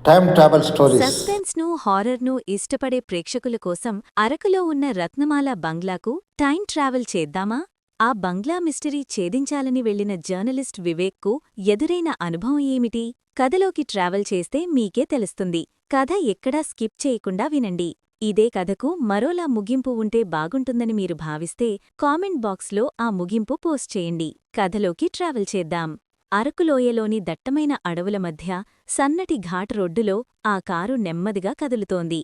Time travel stories. సస్పెన్స్ను హారర్ను ఇష్టపడే ప్రేక్షకుల కోసం అరకులో ఉన్న రత్నమాల బంగ్లాకు టైం ట్రావెల్ చేద్దామా? ఆ బంగ్లా మిస్టరీ ఛేదించాలని వెళ్లిన జర్నలిస్ట్ వివేక్కు ఎదురైన అనుభవం ఏమిటి? కథలోకి ట్రావెల్ చేస్తే మీకే తెలుస్తుంది. కథ ఎక్కడా స్కిప్ చేయకుండా వినండి. ఇదే కథకు మరోలా ముగింపు ఉంటే బాగుంటుందని మీరు భావిస్తే కామెంట్ బాక్స్లో ఆ ముగింపు పోస్ట్ చేయండి. కథలోకి ట్రావెల్ చేద్దాం. అరకులోయలోని దట్టమైన అడవుల మధ్య సన్నటి ఘాట్ రోడ్డులో ఆ కారు నెమ్మదిగా కదులుతోంది.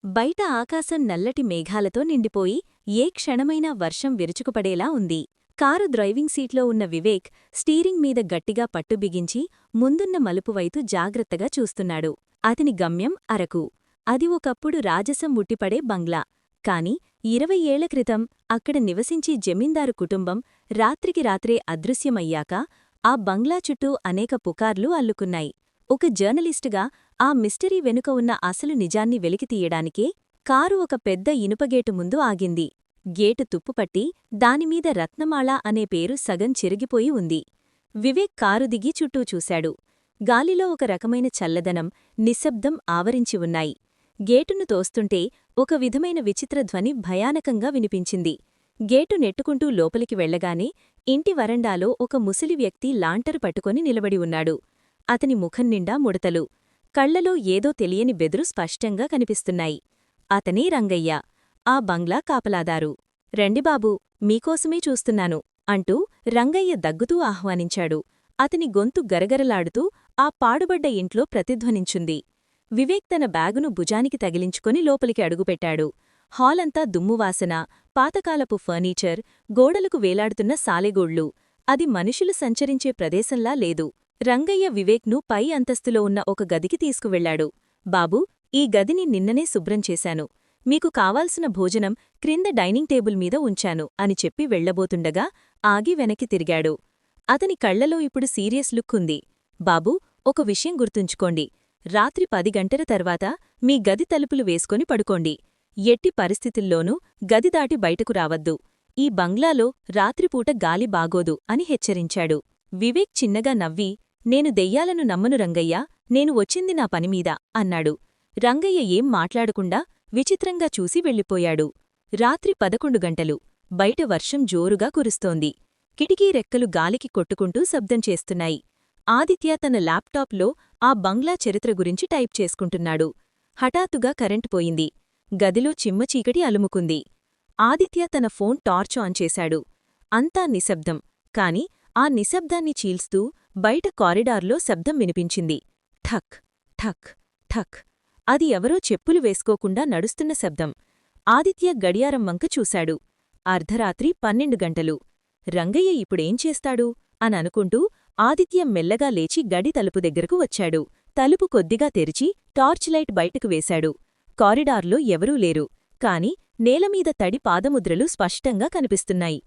బయట ఆకాశం నల్లటి మేఘాలతో నిండిపోయి ఏ క్షణమైనా వర్షం విరుచుకుపడేలా ఉంది. కారు డ్రైవింగ్ సీట్లో ఉన్న వివేక్ స్టీరింగ్ మీద గట్టిగా పట్టుబిగించి ముందున్న మలుపువైపు జాగ్రత్తగా చూస్తున్నాడు. అతని గమ్యం అరకు. అది ఒకప్పుడు రాజసం ఉట్టిపడే బంగ్లా. కాని 20 ఏళ్ల క్రితం అక్కడ నివసించే జమీందారు కుటుంబం రాత్రికి రాత్రే అదృశ్యమయ్యాక ఆ బంగ్లా చుట్టూ అనేక పుకార్లు అల్లుకున్నాయి. ఒక జర్నలిస్టుగా ఆ మిస్టరీ వెనుక ఉన్న అసలు నిజాన్ని వెలికితీయడానికే కారు ఒక పెద్ద ఇనుపగేటు ముందు ఆగింది. గేటు తుప్పుపట్టి దానిమీద రత్నమాళ అనే పేరు సగం చెరిగిపోయి ఉంది. వివేక్ కారు దిగి చుట్టూ చూశాడు. గాలిలో ఒక రకమైన చల్లదనం, నిశ్శబ్దం ఆవరించి ఉన్నాయి. గేటును తోస్తుంటే ఒక విధమైన విచిత్ర ధ్వని భయానకంగా వినిపించింది. గేటు నెట్టుకుంటూ లోపలికి వెళ్లగానే ఇంటి వరండాలో ఒక ముసలి వ్యక్తి లాంటరు పట్టుకొని నిలబడి ఉన్నాడు. అతని ముఖం నిండా ముడతలు, కళ్లలో ఏదో తెలియని బెదురు స్పష్టంగా కనిపిస్తున్నాయి. అతనే రంగయ్య, ఆ బంగ్లా కాపలాదారు. రండి బాబూ, మీకోసమే చూస్తున్నాను అంటూ రంగయ్య దగ్గుతూ ఆహ్వానించాడు. అతని గొంతు గరగరలాడుతూ ఆ పాడుబడ్డ ఇంట్లో ప్రతిధ్వనించుంది. వివేక్ తన బ్యాగును భుజానికి తగిలించుకొని లోపలికి అడుగుపెట్టాడు. హాలంతా దుమ్మువాసన, పాతకాలపు ఫర్నీచర్, గోడలకు వేలాడుతున్న సాలెగోళ్లు. అది మనుషులు సంచరించే ప్రదేశంలా లేదు. రంగయ్య వివేక్ను పై అంతస్తులో ఉన్న ఒక గదికి తీసుకువెళ్లాడు. బాబూ, ఈ గదిని నిన్ననే శుభ్రం చేశాను. మీకు కావాల్సిన భోజనం క్రింద డైనింగ్ టేబుల్ మీద ఉంచాను అని చెప్పి వెళ్లబోతుండగా ఆగి వెనక్కి తిరిగాడు. అతని కళ్లలో ఇప్పుడు సీరియస్ లుక్ ఉంది. బాబూ, ఒక విషయం గుర్తుంచుకోండి. రాత్రి 10 గంటల తర్వాత మీ గది తలుపులు వేసుకొని పడుకోండి. ఎట్టి పరిస్థితుల్లోనూ గది దాటి బయటకు రావద్దు. ఈ బంగ్లాలో రాత్రిపూట గాలి బాగోదు అని హెచ్చరించాడు. వివేక్ చిన్నగా నవ్వి, నేను దెయ్యాలను నమ్మను రంగయ్యా, నేను వచ్చింది నా పనిమీద అన్నాడు. రంగయ్య ఏం మాట్లాడకుండా విచిత్రంగా చూసి వెళ్ళిపోయాడు. రాత్రి 11 గంటలు. బయట వర్షం జోరుగా కురుస్తోంది. కిటికీ రెక్కలు గాలికి కొట్టుకుంటూ శబ్దం చేస్తున్నాయి. ఆదిత్య తన ల్యాప్టాప్లో ఆ బంగ్లా చరిత్ర గురించి టైప్ చేసుకుంటున్నాడు. హఠాత్తుగా కరెంటు పోయింది. గదిలో చిమ్మచీకటి అలుముకుంది. ఆదిత్య తన ఫోన్ టార్చ్ ఆన్ చేశాడు. అంతా నిశ్శబ్దం. కాని ఆ నిశ్శబ్దాన్ని చీల్స్తూ బయట కారిడార్లో శబ్దం వినిపించింది. ఠక్ ఠక్ ఠక్. అది ఎవరో చెప్పులు వేసుకోకుండా నడుస్తున్న శబ్దం. ఆదిత్య గడియారం వంక చూశాడు. అర్ధరాత్రి 12 గంటలు. రంగయ్య ఇప్పుడేం చేస్తాడు అననుకుంటూ ఆదిత్య మెల్లగా లేచి గడి తలుపు దగ్గరకు వచ్చాడు. తలుపు కొద్దిగా తెరిచి టార్చ్ లైట్ బయటకు వేశాడు. కారిడార్లో ఎవరూ లేరు. కాని నేలమీద తడి పాదముద్రలు స్పష్టంగా కనిపిస్తున్నాయి.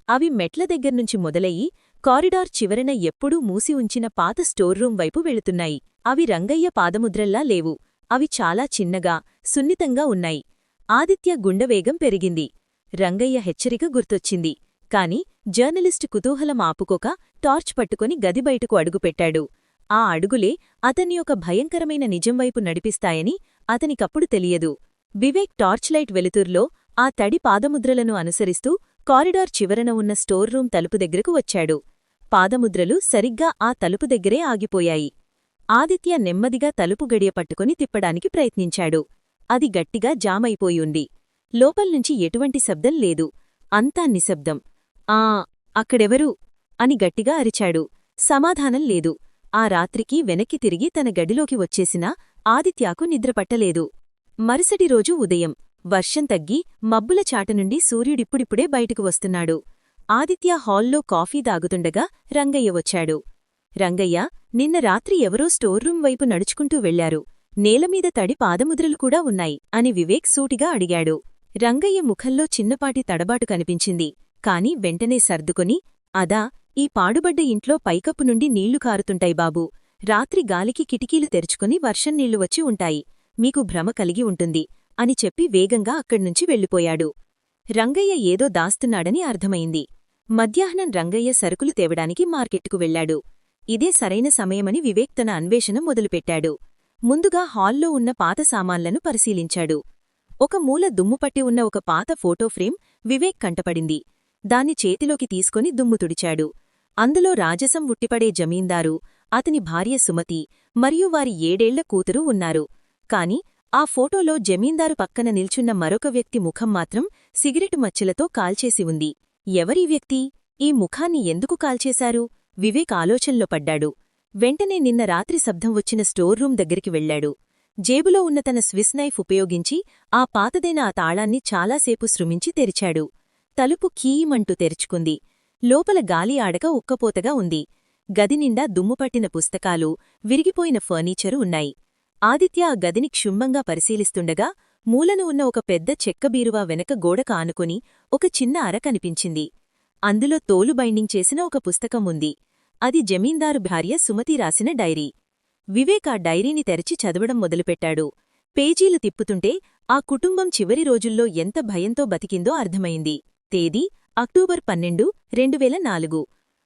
అవి మెట్ల దగ్గర్నుంచి మొదలయ్యి కారిడార్ చివరన ఎప్పుడూ మూసి ఉంచిన పాత స్టోర్ రూం వైపు వెళుతున్నాయి. అవి రంగయ్య పాదముద్రల్లా లేవు. అవి చాలా చిన్నగా, సున్నితంగా ఉన్నాయి. ఆదిత్య గుండెవేగం పెరిగింది. రంగయ్య హెచ్చరిక గుర్తొచ్చింది. కాని జర్నలిస్టు కుతూహలం ఆపుకోక టార్చ్ పట్టుకొని గది బయటకు అడుగుపెట్టాడు. ఆ అడుగులే అతన్ని ఒక భయంకరమైన నిజంవైపు నడిపిస్తాయని అతనికప్పుడు తెలియదు. వివేక్ టార్చ్ లైట్ వెలుతుర్లో ఆ తడి పాదముద్రలను అనుసరిస్తూ కారిడార్ చివరన ఉన్న స్టోర్ రూం తలుపు దగ్గరకు వచ్చాడు. పాదముద్రలు సరిగ్గా ఆ తలుపు దగ్గరే ఆగిపోయాయి. ఆదిత్య నెమ్మదిగా తలుపు గడియ పట్టుకుని తిప్పడానికి ప్రయత్నించాడు. అది గట్టిగా జామైపోయుంది. లోపల్నుంచి ఎటువంటి శబ్దం లేదు. అంతా నిశ్శబ్దం. అక్కడెవరూ అని గట్టిగా అరిచాడు. సమాధానం లేదు. ఆ రాత్రికి వెనక్కి తిరిగి తన గడిలోకి వచ్చేసినా ఆదిత్యాకు నిద్రపట్టలేదు. మరుసటి రోజు ఉదయం వర్షం తగ్గి మబ్బుల చాటనుండి సూర్యుడిప్పుడిప్పుడే బయటకు వస్తున్నాడు. ఆదిత్య హాల్లో కాఫీ తాగుతుండగా రంగయ్య వచ్చాడు. రంగయ్య, నిన్న రాత్రి ఎవరో స్టోర్ రూం వైపు నడుచుకుంటూ వెళ్లారు. నేలమీద తడి పాదముద్రలు కూడా ఉన్నాయి అని వివేక్ సూటిగా అడిగాడు. రంగయ్య ముఖంలో చిన్నపాటి తడబాటు కనిపించింది. కాని వెంటనే సర్దుకొని, అదా, ఈ పాడుబడ్డ ఇంట్లో పైకప్పు నుండి నీళ్లు కారుతుంటాయి బాబూ. రాత్రి గాలికి కిటికీలు తెరుచుకుని వర్షం నీళ్లు వచ్చి ఉంటాయి. మీకు భ్రమ కలిగి ఉంటుంది అని చెప్పి వేగంగా అక్కడ్నుంచి వెళ్ళిపోయాడు. రంగయ్య ఏదో దాస్తున్నాడని అర్థమైంది. మధ్యాహ్నం రంగయ్య సరుకులు తేవడానికి మార్కెట్టుకు వెళ్లాడు. ఇదే సరైన సమయమని వివేక్ తన అన్వేషణ మొదలుపెట్టాడు. ముందుగా హాల్లో ఉన్న పాత సామాన్లను పరిశీలించాడు. ఒక మూల దుమ్ముపట్టి ఉన్న ఒక పాత ఫోటో ఫ్రేమ్ వివేక్ కంటపడింది. దాన్ని చేతిలోకి తీసుకొని దుమ్ము తుడిచాడు. అందులో రాజసం ఉట్టిపడే జమీందారు, అతని భార్య సుమతి మరియు వారి 7 ఏళ్ల కూతురు ఉన్నారు. కాని ఆ ఫోటోలో జమీందారు పక్కన నిల్చున్న మరొక వ్యక్తి ముఖం మాత్రం సిగరెటు మచ్చలతో కాల్చేసి ఉంది. ఎవరీ వ్యక్తి? ఈ ముఖాన్ని ఎందుకు కాల్చేశారు? వివేక్ ఆలోచనలో పడ్డాడు. వెంటనే నిన్న రాత్రి శబ్దం వచ్చిన స్టోర్ రూమ్ దగ్గరికి వెళ్లాడు. జేబులో ఉన్న తన స్విస్ నైఫ్ ఉపయోగించి ఆ పాతదైన ఆ తాళాన్ని చాలాసేపు శ్రుమించి తెరిచాడు. తలుపు కీమంటూ తెరుచుకుంది. లోపల గాలి ఆడక ఉక్కపోతగా ఉంది. గదినిండా దుమ్ముపట్టిన పుస్తకాలు, విరిగిపోయిన ఫర్నీచరు ఉన్నాయి. ఆదిత్య ఆ గదిని క్షుణ్ణంగా పరిశీలిస్తుండగా మూలను ఉన్న ఒక పెద్ద చెక్క బీరువా వెనక గోడకు ఆనుకుని ఒక చిన్న అర కనిపించింది. అందులో తోలు బైండింగ్ చేసిన ఒక పుస్తకం ఉంది. అది జమీందారు భార్య సుమతి రాసిన డైరీ. వివేక్ ఆ డైరీని తెరచి చదవడం మొదలుపెట్టాడు. పేజీలు తిప్పుతుంటే ఆ కుటుంబం చివరి రోజుల్లో ఎంత భయంతో బతికిందో అర్థమైంది. తేదీ అక్టోబర్ 12, 2004.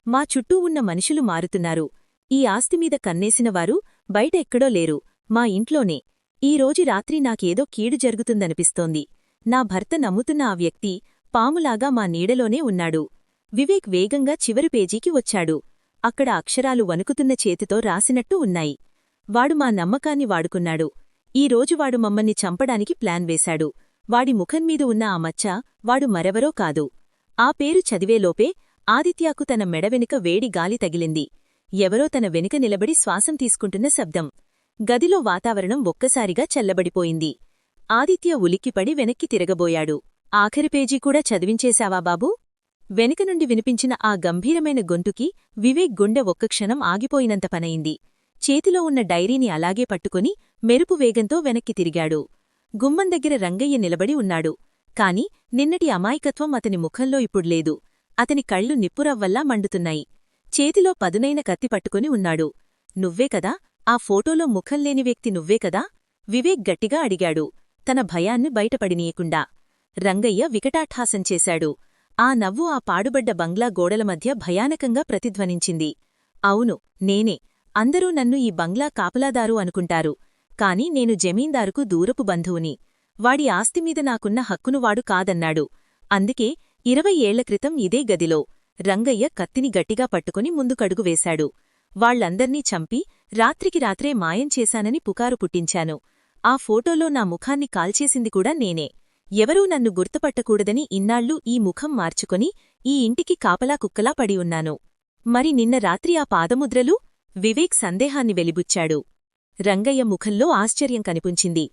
మా చుట్టూ ఉన్న మనుషులు మారుతున్నారు. ఈ ఆస్తిమీద కన్నేసినవారు బయట ఎక్కడో లేరు, మా ఇంట్లోనే. ఈ రోజు రాత్రి నాకేదో కీడు జరుగుతుందనిపిస్తోంది. నా భర్త నమ్ముతున్న ఆ వ్యక్తి పాములాగా మా నీడలోనే ఉన్నాడు. వివేక్ వేగంగా చివరి పేజీకి వచ్చాడు. అక్కడ అక్షరాలు వణుకుతున్న చేతితో రాసినట్టు ఉన్నాయి. వాడు మా నమ్మకాన్ని వాడుకున్నాడు. ఈ రోజు వాడు మమ్మల్ని చంపడానికి ప్లాన్ వేశాడు. వాడి ముఖంమీద ఉన్న ఆ మచ్చ వాడు మరెవరో కాదు. ఆ పేరు చదివేలోపే ఆదిత్యాకు తన మెడ వెనుక వేడి గాలి తగిలింది. ఎవరో తన వెనుక నిలబడి శ్వాసం తీసుకుంటున్న శబ్దం. గదిలో వాతావరణం ఒక్కసారిగా చల్లబడిపోయింది. ఆదిత్య ఉలిక్కిపడి వెనక్కి తిరగబోయాడు. ఆఖరి పేజీ కూడా చదివించేశావా బాబూ? వెనుక నుండి వినిపించిన ఆ గంభీరమైన గొంతుకి వివేక్ గుండె ఒక్క క్షణం ఆగిపోయినంత పనయింది. చేతిలో ఉన్న డైరీని అలాగే పట్టుకుని మెరుపు వేగంతో వెనక్కి తిరిగాడు. గుమ్మం దగ్గర రంగయ్య నిలబడి ఉన్నాడు. కాని నిన్నటి అమాయకత్వం అతని ముఖంలో ఇప్పుడ్లేదు. అతని కళ్ళు నిప్పురవ్వల్లా మండుతున్నాయి. చేతిలో పదునైన కత్తి పట్టుకుని ఉన్నాడు. నువ్వే కదా ఆ ఫోటోలో ముఖంలేని వ్యక్తి? నువ్వే కదా? వివేక్ గట్టిగా అడిగాడు, తన భయాన్ని బయటపడినీయకుండా. రంగయ్య వికటాట్హాసం చేశాడు. ఆ నవ్వు ఆ పాడుబడ్డ బంగ్లా గోడల మధ్య భయానకంగా ప్రతిధ్వనించింది. అవును, నేనే. అందరూ నన్ను ఈ బంగ్లా కాపలాదారు అనుకుంటారు. కాని నేను జమీందారుకు దూరపు బంధువుని. వాడి ఆస్తిమీద నాకున్న హక్కును వాడు కాదన్నాడు. అందుకే 20 ఏళ్ల క్రితం ఇదే గదిలో రంగయ్య కత్తిని గట్టిగా పట్టుకుని ముందుకడుగు వేశాడు. వాళ్లందర్నీ చంపి రాత్రికి రాత్రే మాయం చేశానని పుకారు పుట్టించాను. ఆ ఫోటోలో నా ముఖాన్ని కాల్చేసింది కూడా నేనే. ఎవరూ నన్ను గుర్తుపట్టకూడదని ఇన్నాళ్లూ ఈ ముఖం మార్చుకొని ఈ ఇంటికి కాపలా కుక్కలా పడి ఉన్నాను. మరి నిన్న రాత్రి ఆ పాదముద్రలు? వివేక్ సందేహాన్ని వెలిబుచ్చాడు. రంగయ్య ముఖంలో ఆశ్చర్యం కనిపించింది.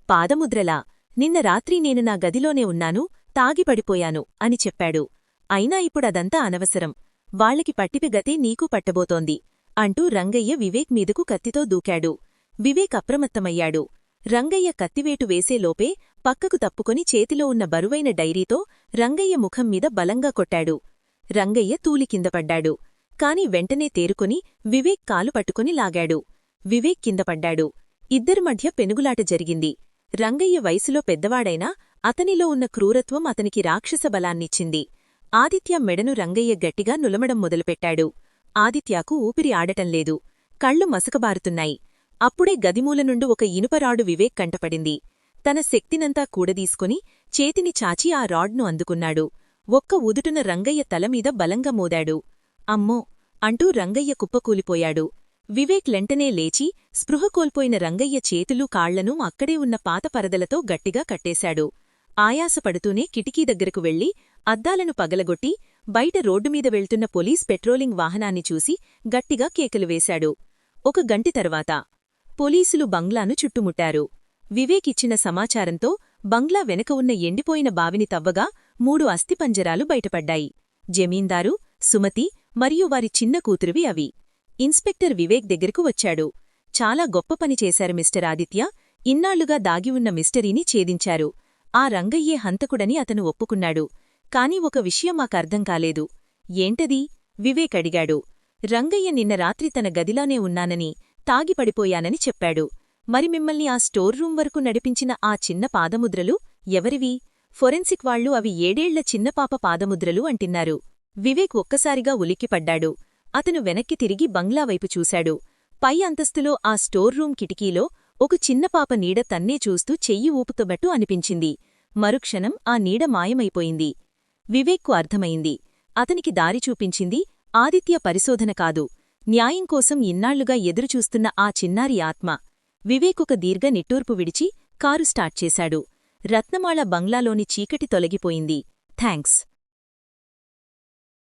పాదముద్రలా? నిన్న రాత్రి నేను నా గదిలోనే ఉన్నాను, తాగిపడిపోయాను అని చెప్పాడు. అయినా ఇప్పుడదంతా అనవసరం. వాళ్లకి పట్టిపి గతే నీకు పట్టబోతోంది అంటూ రంగయ్య వివేక్ మీదకు కత్తితో దూకాడు. వివేక్ అప్రమత్తమయ్యాడు. రంగయ్య కత్తివేటు వేసేలోపే పక్కకు తప్పుకొని చేతిలో ఉన్న బరువైన డైరీతో రంగయ్య ముఖం మీద బలంగా కొట్టాడు. రంగయ్య తూలి కిందపడ్డాడు. కాని వెంటనే తేరుకొని వివేక్ కాలు పట్టుకుని లాగాడు. వివేక్ కిందపడ్డాడు. ఇద్దరి మధ్య పెనుగులాట జరిగింది. రంగయ్య వయసులో పెద్దవాడైనా అతనిలో ఉన్న క్రూరత్వం అతనికి రాక్షస బలాన్నిచ్చింది. ఆదిత్య మెడను రంగయ్య గట్టిగా నులమడం మొదలుపెట్టాడు. ఆదిత్యాకు ఊపిరి ఆడటంలేదు. కళ్ళు మసకబారుతున్నాయి. అప్పుడే గదిమూల నుండి ఒక ఇనుపరాడు వివేక్ కంటపడింది. తన శక్తినంతా కూడదీసుకుని చేతిని చాచి ఆ రాడ్ను అందుకున్నాడు. ఒక్క ఉదుటున రంగయ్య తలమీద బలంగా మోదాడు. అమ్మో అంటూ రంగయ్య కుప్పకూలిపోయాడు. వివేక్ లెంటనే లేచి స్పృహ కోల్పోయిన రంగయ్య చేతులు కాళ్లను అక్కడే ఉన్న పాత పరదలతో గట్టిగా కట్టేశాడు. ఆయాసపడుతూనే కిటికీ దగ్గరకు వెళ్లి అద్దాలను పగలగొట్టి బయట రోడ్డుమీద వెళ్తున్న పోలీస్ పెట్రోలింగ్ వాహనాన్ని చూసి గట్టిగా కేకలు వేశాడు. ఒక గంటి తర్వాత పోలీసులు బంగ్లాను చుట్టుముట్టారు. వివేక్ ఇచ్చిన సమాచారంతో బంగ్లా వెనక ఉన్న ఎండిపోయిన బావిని తవ్వగా 3 అస్థిపంజరాలు బయటపడ్డాయి. జమీందారు, సుమతి మరియు వారి చిన్న కూతురువి అవి. ఇన్స్పెక్టర్ వివేక్ దగ్గరకు వచ్చాడు. చాలా గొప్ప పని చేశారు మిస్టర్ ఆదిత్య. ఇన్నాళ్లుగా దాగి ఉన్న మిస్టరీని ఛేదించారు. ఆ రంగయ్యే హంతకుడని అతను ఒప్పుకున్నాడు. కాని ఒక విషయం మాకర్థం కాలేదు. ఏంటది? వివేక్ అడిగాడు. రంగయ్య నిన్న రాత్రి తన గదిలోనే ఉన్నానని, తాగిపడిపోయానని చెప్పాడు. మరి మిమ్మల్ని ఆ స్టోర్ రూం వరకు నడిపించిన ఆ చిన్న పాదముద్రలు ఎవరివి? ఫొరెన్సిక్ వాళ్లు అవి 7 ఏళ్ల చిన్నపాప పాదముద్రలు అంటున్నారు. వివేక్ ఒక్కసారిగా ఉలిక్కిపడ్డాడు. అతను వెనక్కి తిరిగి బంగ్లా వైపు చూశాడు. పై అంతస్తులో ఆ స్టోర్ రూం కిటికీలో ఒక చిన్న పాప నీడ తన్నే చూస్తూ చెయ్యి ఊపుతున్నట్టు అనిపించింది. మరుక్షణం ఆ నీడ మాయమైపోయింది. వివేక్కు అర్థమైంది. అతనికి దారి చూపించింది ఆదిత్య పరిశోధన కాదు, న్యాయం కోసం ఇన్నాళ్లుగా ఎదురుచూస్తున్న ఆ చిన్నారి ఆత్మ. వివేక్ ఒక దీర్ఘ నిట్టూర్పు విడిచి కారు స్టార్ట్ చేశాడు. రత్నమాళ బంగ్లాలోని చీకటి తొలగిపోయింది. థాంక్స్.